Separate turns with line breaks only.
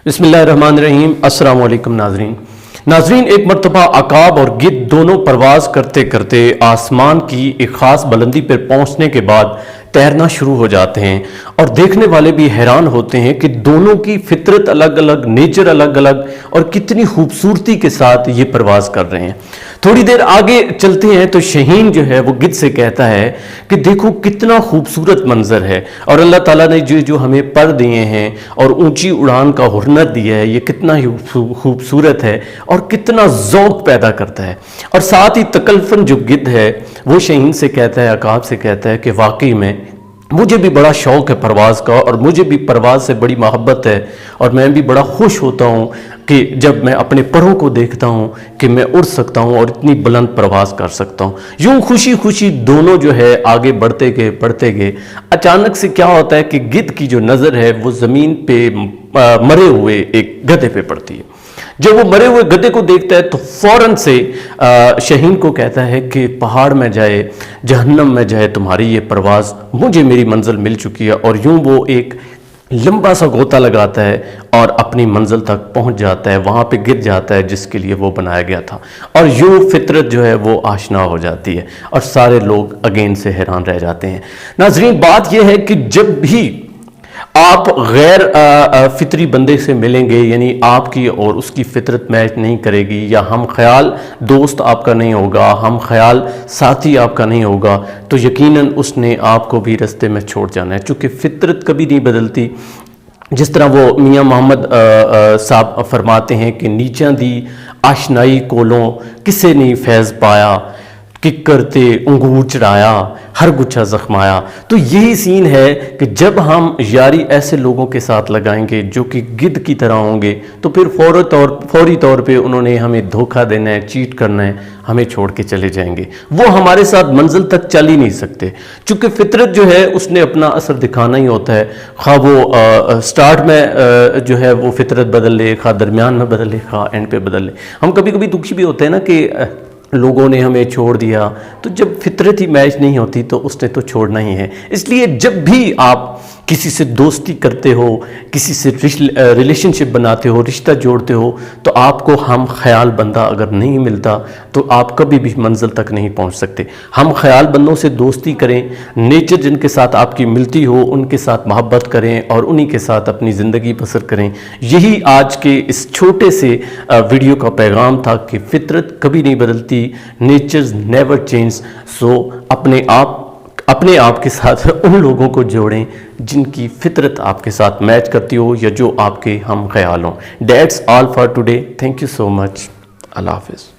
बिस्मिल्लाहिर्रहमानिर्रहीम। अस्सलाम वालेकुम नाजरीन, एक मरतबा अकाब और गिद्ध दोनों परवाज करते करते आसमान की एक ख़ास बुलंदी पर पहुंचने के बाद तैरना शुरू हो जाते हैं और देखने वाले भी हैरान होते हैं कि दोनों की फितरत अलग अलग, नेचर अलग अलग और कितनी खूबसूरती के साथ ये परवाज कर रहे हैं। थोड़ी देर आगे चलते हैं तो शहीन जो है वो गिद्ध से कहता है कि देखो कितना खूबसूरत मंजर है और अल्लाह ताला ने जो हमें पर दिए हैं और ऊंची उड़ान का हुनर दिया है, ये कितना ही खूबसूरत है और कितना ज़ौक़ पैदा करता है। और साथ ही तकल्फन जो गिद्ध है वो शहीन से कहता है, अकाब से कहता है कि वाकई में मुझे भी बड़ा शौक़ है परवाज़ का और मुझे भी परवाज़ से बड़ी मोहब्बत है और मैं भी बड़ा खुश होता हूँ कि जब मैं अपने परों को देखता हूँ कि मैं उड़ सकता हूँ और इतनी बुलंद परवाज़ कर सकता हूँ। यूँ खुशी खुशी दोनों जो है आगे बढ़ते गए। अचानक से क्या होता है कि गिद्ध की जो नज़र है वो ज़मीन पे मरे हुए एक गधे पे पड़ती है। जब वो मरे हुए गधे को देखता है तो फौरन से शहीन को कहता है कि पहाड़ में जाए, जहन्नम में जाए तुम्हारी ये परवाज़, मुझे मेरी मंजिल मिल चुकी है। और यूं वो एक लंबा सा गोता लगाता है और अपनी मंजिल तक पहुंच जाता है, वहाँ पे गिर जाता है जिसके लिए वो बनाया गया था। और यूं फितरत जो है वो आशना हो जाती है और सारे लोग अगेन से हैरान रह जाते हैं। नाज़रीन, बात यह है कि जब भी आप गैर फितरी बंदे से मिलेंगे, यानी आपकी और उसकी फितरत मैच नहीं करेगी, या हम ख्याल दोस्त आपका नहीं होगा, हम ख्याल साथी आपका नहीं होगा, तो यकीनन उसने आपको भी रास्ते में छोड़ जाना है। चूँकि फितरत कभी नहीं बदलती। जिस तरह वो मियाँ मोहम्मद साहब फरमाते हैं कि नीचा दी आशनाई कोलों किसे नहीं फैज़ पाया, कि करते अंगूर चढ़ाया हर गुच्छा जख्माया। तो यही सीन है कि जब हम यारी ऐसे लोगों के साथ लगाएंगे जो कि गिद्ध की तरह होंगे तो फिर फौरी तौर पे उन्होंने हमें धोखा देना है, चीट करना है, हमें छोड़ के चले जाएंगे। वो हमारे साथ मंजिल तक चल ही नहीं सकते, चूँकि फितरत जो है उसने अपना असर दिखाना ही होता है। खा वो स्टार्ट में जो है वो फितरत बदल ले, खा दरमियान में बदल ले, खा एंड पे बदल ले। हम कभी कभी दुखी भी होते हैं ना कि लोगों ने हमें छोड़ दिया, तो जब फितरत ही मैच नहीं होती तो उसने तो छोड़ना ही है। इसलिए जब भी आप किसी से दोस्ती करते हो, किसी से रिलेशनशिप बनाते हो, रिश्ता जोड़ते हो, तो आपको हम ख्याल बंदा अगर नहीं मिलता तो आप कभी भी मंजिल तक नहीं पहुंच सकते। हम ख्याल बंदों से दोस्ती करें, नेचर जिनके साथ आपकी मिलती हो उनके साथ मोहब्बत करें और उन्हीं के साथ अपनी ज़िंदगी बसर करें। यही आज के इस छोटे से वीडियो का पैगाम था कि फितरत कभी नहीं बदलती, नेचर नेवर चेंज। सो अपने आप के साथ उन लोगों को जोड़ें जिनकी फितरत आपके साथ मैच करती हो या जो आपके हम ख्याल हों। That's all for today. Thank you so much. Allah हाफिज़।